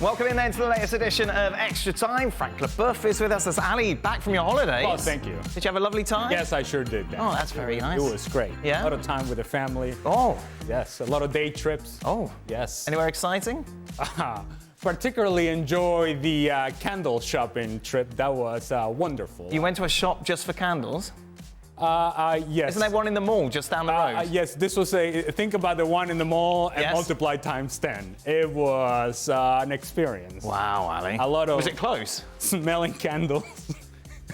Welcome in then to the latest edition of Extra Time. Frank Leboeuf is with us. That's Ali, back from your holidays. Well, thank you. Did you have a lovely time? Yes, I sure did, Dan. Oh, that's very nice. It was great. Yeah? A lot of time with the family. Oh. Yes, a lot of day trips. Oh. Yes. Anywhere exciting? Particularly enjoy the candle shopping trip. That was wonderful. You went to a shop just for candles? Yes. Isn't there one in the mall just down the road? Yes, this was think about the one in the mall and Yes. multiply times 10. It was an experience. Wow, Ali. A lot of Was it close? smelling candles.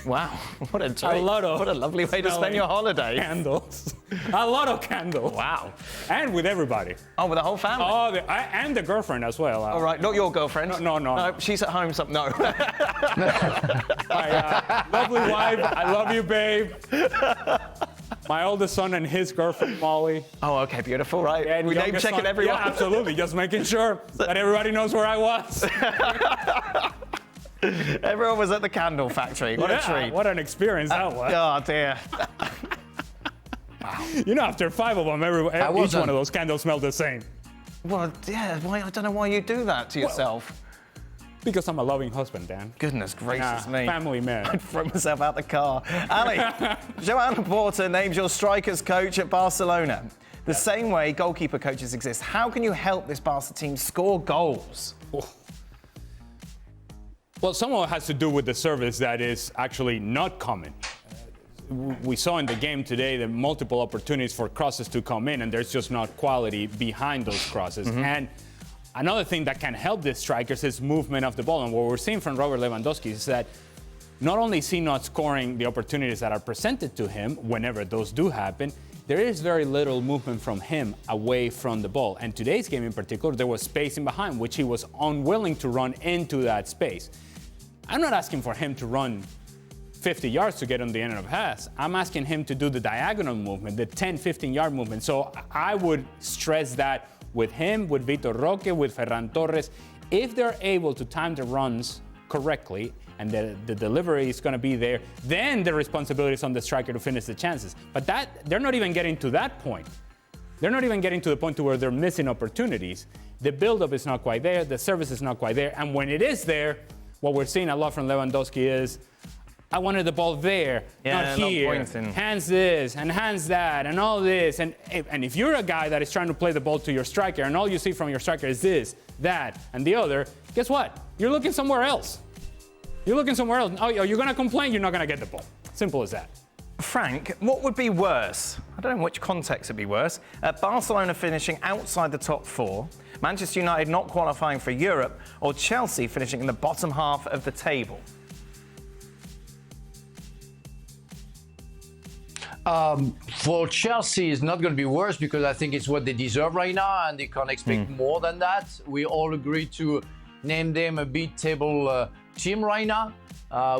Wow, what a treat. What a lovely way to spend your holiday. Candles. A lot of candles. Wow. And with everybody. Oh, with the whole family? Oh, and the girlfriend as well. All right, not your girlfriend. No. No, she's at home. No. My lovely wife. I love you, babe. My oldest son and his girlfriend, Molly. Oh, okay, beautiful, right? And We name checking everyone. Yeah, absolutely. Just making sure that everybody knows where I was. Everyone was at the candle factory. What a treat. What an experience that was. Oh, dear. You know, after 5 of them, each one of those candles smelled the same. Well, yeah, I don't know why you do that to yourself. Because I'm a loving husband, Dan. Goodness gracious me. Family man. I'd throw myself out the car. Ali, Joan Laporta names your strikers coach at Barcelona. The same way goalkeeper coaches exist. How can you help this Barca team score goals? Well, some of it has to do with the service that is actually not coming. We saw in the game today the multiple opportunities for crosses to come in, and there's just not quality behind those crosses. Mm-hmm. And another thing that can help the strikers is movement of the ball. And what we're seeing from Robert Lewandowski is that not only is he not scoring the opportunities that are presented to him whenever those do happen, there is very little movement from him away from the ball. And today's game in particular, there was space in behind, which he was unwilling to run into that space. I'm not asking for him to run 50 yards to get on the end of the pass. I'm asking him to do the diagonal movement, the 10, 15-yard movement. So I would stress that with him, with Vitor Roque, with Ferran Torres. If they're able to time the runs correctly and the delivery is going to be there, then the responsibility is on the striker to finish the chances. But they're not even getting to that point. They're not even getting to the point to where they're missing opportunities. The build-up is not quite there. The service is not quite there. And when it is there, what we're seeing a lot from Lewandowski is, I wanted the ball there, not here. Hands this and hands that and all this. And if you're a guy that is trying to play the ball to your striker and all you see from your striker is this, that, and the other, guess what? You're looking somewhere else. You're looking somewhere else. Oh, you're going to complain, you're not going to get the ball. Simple as that. Frank, what would be worse? I don't know which context would be worse. Barcelona finishing outside the top 4, Manchester United not qualifying for Europe, or Chelsea finishing in the bottom half of the table? For Chelsea, it's not going to be worse because I think it's what they deserve right now, and they can't expect more than that. We all agree to name them a mid-table team right now,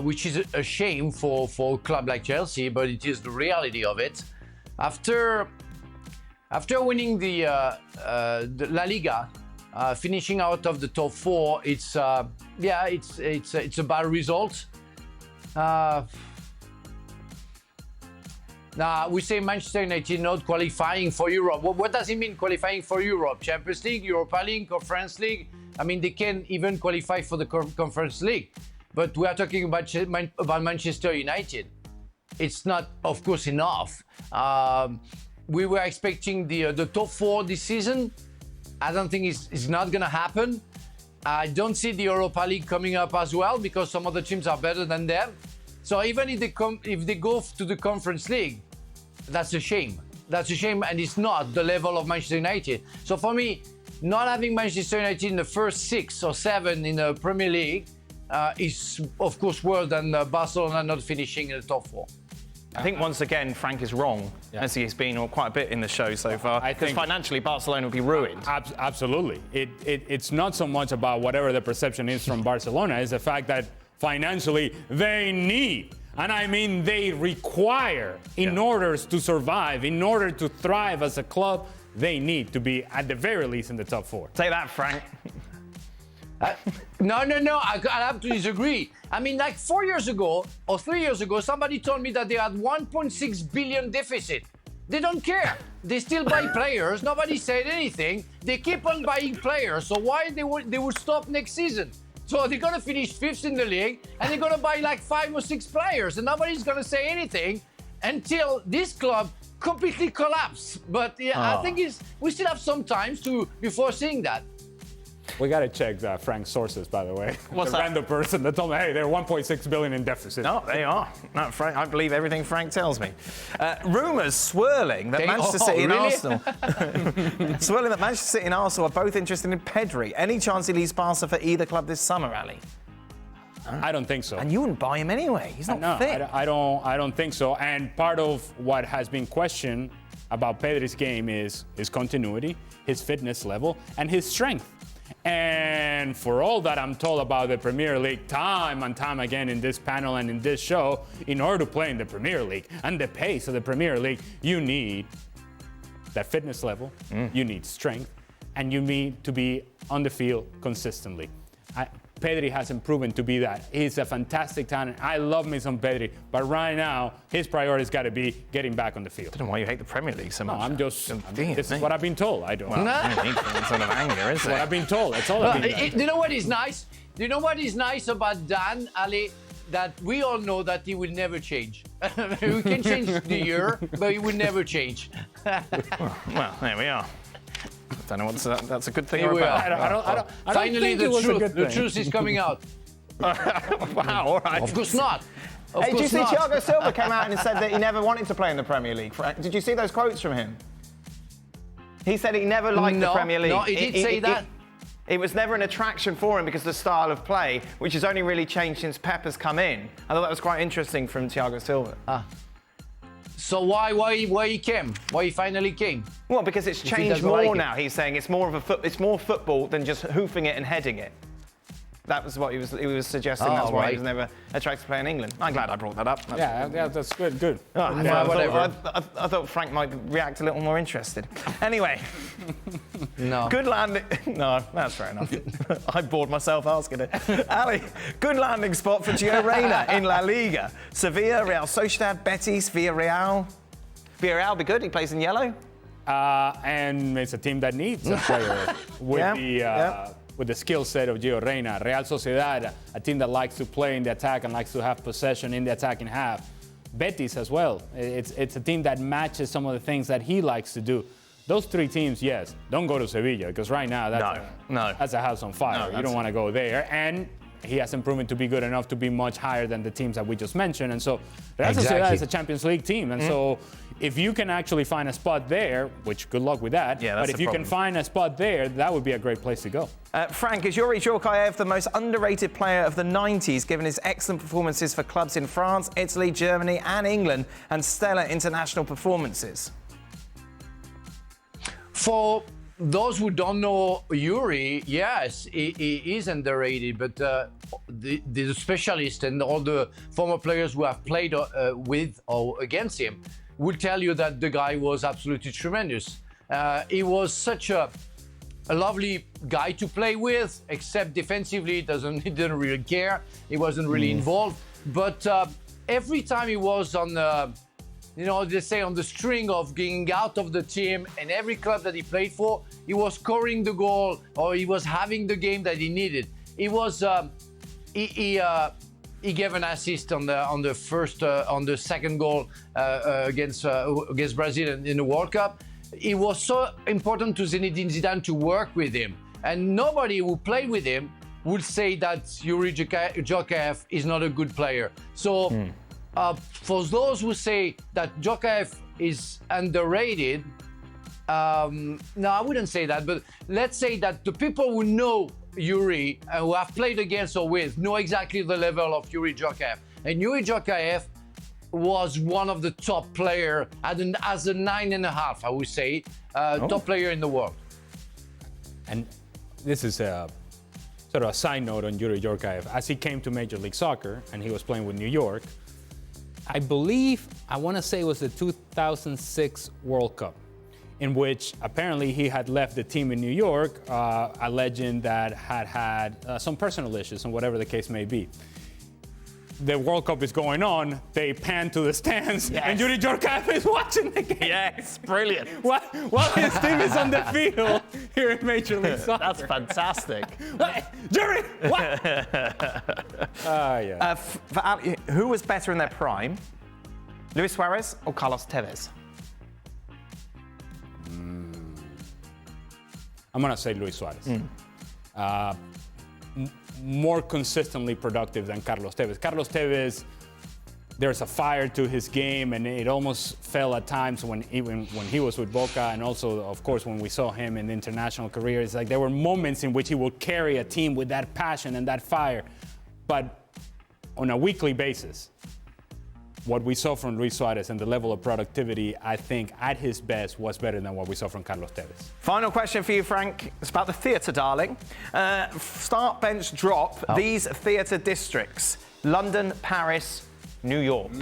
which is a shame for a club like Chelsea, but it is the reality of it. After winning the LALIGA, finishing out of the top 4, it's a bad result. Now, we say Manchester United not qualifying for Europe. What does it mean, qualifying for Europe? Champions League, Europa League, Conference League? I mean, they can even qualify for the Conference League. But we are talking about Manchester United. It's not, of course, enough. We were expecting the top 4 this season. I don't think it's not going to happen. I don't see the Europa League coming up as well because some other teams are better than them. So even if they go to the Conference League, that's a shame. That's a shame, and it's not the level of Manchester United. So for me, not having Manchester United in the first 6 or 7 in the Premier League is, of course, worse than Barcelona not finishing in the top 4. I think once again, Frank is wrong, as he has been quite a bit in the show so far. Because financially, Barcelona will be ruined. Absolutely. It's not so much about whatever the perception is from Barcelona. It's the fact that financially, they need, and I mean they require, in order to survive, in order to thrive as a club, they need to be, at the very least, in the top 4. Say that, Frank. No, I have to disagree. I mean, like 4 years ago or 3 years ago, somebody told me that they had 1.6 billion deficit. They don't care. They still buy players. Nobody said anything. They keep on buying players. So why they would stop next season? So they're gonna finish 5th in the league, and they're gonna buy like 5 or 6 players, and nobody's gonna say anything until this club completely collapse. But yeah, I think we still have some time before seeing that. We got to check Frank's sources, by the way. What's the that? random person that told me, hey, they're 1.6 billion in deficit. No, they are. No, Frank, I believe everything Frank tells me. Rumours swirling that Manchester City and really? Arsenal... swirling that Manchester City and Arsenal are both interested in Pedri. Any chance he leaves Barca for either club this summer, Ali? I don't think so. And you wouldn't buy him anyway. He's not No, fit. I don't think so. And part of what has been questioned about Pedri's game is his continuity, his fitness level, and his strength. And for all that I'm told about the Premier League time and time again in this panel and in this show, in order to play in the Premier League and the pace of the Premier League, you need that fitness level, you need strength, and you need to be on the field consistently. Pedri hasn't proven to be that. He's a fantastic talent. I love me some Pedri, but right now his priority's got to be getting back on the field. I don't know why you hate the Premier League so much. This is what I've been told. I don't. Well, you need some sort of anger, is What it? I've been told. That's all I've been told. You know what is nice? Do you know what is nice about Dan, Ali? That we all know that he will never change. We can change the year, but he will never change. Well, there we are. I don't know what's that's a good thing Here or a we bad. are. I don't Finally, think it the was a good truth. The thing. truth is coming out. Wow, all right. Of course not. Of Hey, did you course see not. Thiago Silva came out and said that he never wanted to play in the Premier League? Did you see those quotes from him? He said he never liked the Premier League. No, he did say that. It was never an attraction for him because of the style of play, which has only really changed since Pep has come in. I thought that was quite interesting from Thiago Silva. So why he came? Why he finally came? Well, because it's he changed doesn't more like it. now. He's saying it's more of it's more football than just hoofing it and heading it. That was what he was suggesting. That's why he was never attracted to play in England. I'm glad I brought that up. That's good. Good. Whatever. I thought Frank might react a little more interested. Anyway, No. good landing. No, that's fair enough. I bored myself asking it. Ali, good landing spot for Gio Reyna in La Liga. Sevilla, Real Sociedad, Betis, Villarreal. Villarreal be good. He plays in yellow. And it's a team that needs a player with the skill set of Gio Reyna. Real Sociedad, a team that likes to play in the attack and likes to have possession in the attacking half. Betis as well. It's a team that matches some of the things that he likes to do. Those three teams, yes. Don't go to Sevilla because right now that's a house on fire. You don't want to go there. And he hasn't proven to be good enough to be much higher than the teams that we just mentioned. And so Real Sociedad is a Champions League team. And so if you can actually find a spot there, which good luck with that, but if you can find a spot there, that would be a great place to go. Frank, is Youri Djokaeff the most underrated player of the 90s, given his excellent performances for clubs in France, Italy, Germany and England, and stellar international performances? For those who don't know Youri, yes, he is underrated, but the specialists and all the former players who have played with or against him will tell you that the guy was absolutely tremendous. He was such a lovely guy to play with, except defensively, he didn't really care. He wasn't really involved. But every time he was on they say on the string of getting out of the team, and every club that he played for, he was scoring the goal or he was having the game that he needed. He was he gave an assist on the second goal against Brazil in the World Cup. It was so important to Zinedine Zidane to work with him, and nobody who played with him would say that Youri Djokaeff is not a good player. So. For those who say that Djokaeff is underrated, no, I wouldn't say that, but let's say that the people who know Youri, who have played against or with, know exactly the level of Youri Djokaeff. And Youri Djokaeff was one of the top players as a 9.5, I would say, top player in the world. And this is sort of a side note on Youri Djokaeff. As he came to Major League Soccer and he was playing with New York, I want to say it was the 2006 World Cup, in which apparently he had left the team in New York, a legend that had some personal issues and whatever the case may be. the World Cup is going on, they pan to the stands, and Youri Djokaeff is watching the game. Yes, brilliant. While his team is on the field here in Major League Soccer. That's fantastic. Youri, what? Yeah. For Ali, who was better in their prime, Luis Suarez or Carlos Tevez? I'm going to say Luis Suarez. More consistently productive than Carlos Tevez. Carlos Tevez, there's a fire to his game, and it almost fell at times when he was with Boca, and also, of course, when we saw him in the international career. It's like there were moments in which he would carry a team with that passion and that fire. But on a weekly basis, what we saw from Luis Suarez and the level of productivity, I think, at his best, was better than what we saw from Carlos Tevez. Final question for you, Frank. It's about the theatre, darling. Start, bench, drop. These theatre districts: London, Paris, New York.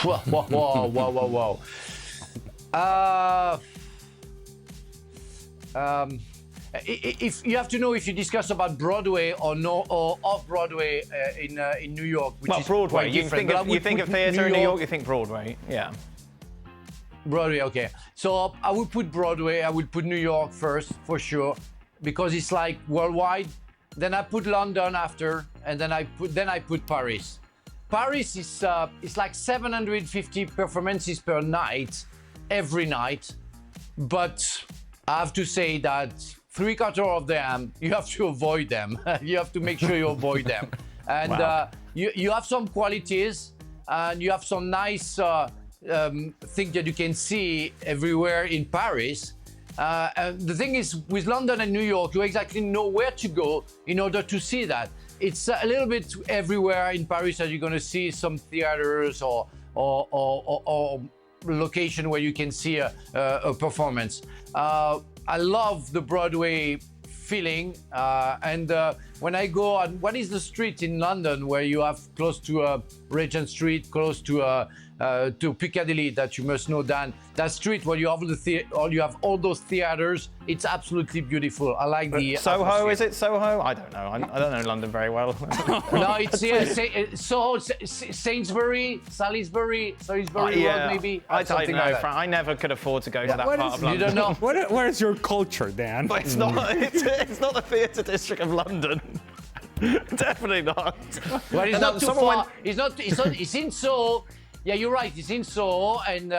Whoa. If you have to know if you discuss about Broadway or off Broadway in New York, which is Broadway. quite You different. think of theatre in New York, you think Broadway. Yeah. Broadway, okay. So I would put Broadway. I would put New York first for sure, because it's like worldwide. Then I put London after, and then I put Paris. Paris is it's like 750 performances per night, every night, but I have to say that 3/4 of them, you have to avoid them. You have to make sure you avoid them. And you have some qualities, and you have some nice things that you can see everywhere in Paris. And the thing is, with London and New York, you exactly know where to go in order to see that. It's a little bit everywhere in Paris that you're going to see some theaters or location where you can see a performance. I love the Broadway feeling, and when I go on, what is the street in London where you have close to Regent Street, close to Piccadilly, that you must know, Dan? That street where you have all those theaters. It's absolutely beautiful. I like the Soho, atmosphere. is it Soho? I don't know. I don't know London very well. No, it's Soho, Salisbury Road, maybe. I don't something know, like that. Frank. I never could afford to go to that part of You London. don't know. Where's your culture, Dan? But it's not. It's not the theatre district of London. Definitely not. Well, it's not too someone far. It's in Soho. Yeah, you're right. It's in Soho, and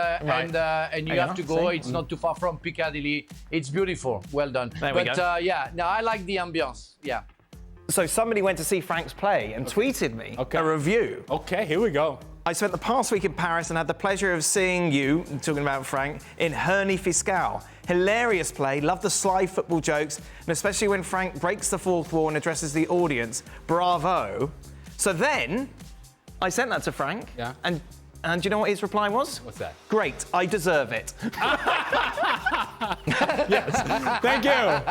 you have to go. It's not too far from Piccadilly. It's beautiful. Well done. There we go. Yeah, no, I like the ambience. Yeah. So somebody went to see Frank's play and tweeted me a review. Okay, here we go. I spent the past week in Paris and had the pleasure of seeing you, talking about Frank, in Hernie Fiscal. Hilarious play, love the sly football jokes, and especially when Frank breaks the fourth wall and addresses the audience. Bravo. So then, I sent that to Frank. Yeah. And do you know what his reply was? What's that? Great, I deserve it. Yes. Thank you.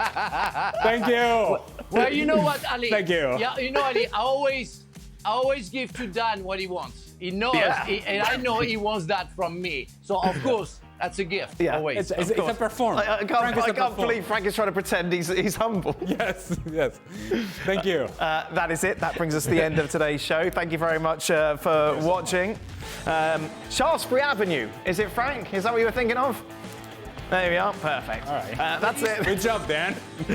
Thank you. Well, you know what, Ali? Thank you. Yeah, you know, Ali, I always give to Dan what he wants. He knows, and I know he wants that from me. So, of course, that's a gift. Yeah. Always. It's a performance. I can't believe Frank is trying to pretend he's humble. Yes. Thank you. That is it. That brings us to the end of today's show. Thank you very much for watching. Shaftesbury Avenue. Is it, Frank? Is that what you were thinking of? There we are. Perfect. All right. That's it. Good job, Dan.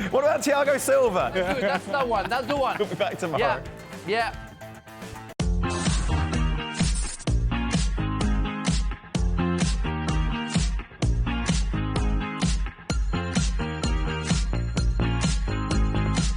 What about Thiago Silva? That's the one. That's the one. We'll be back tomorrow. Yeah.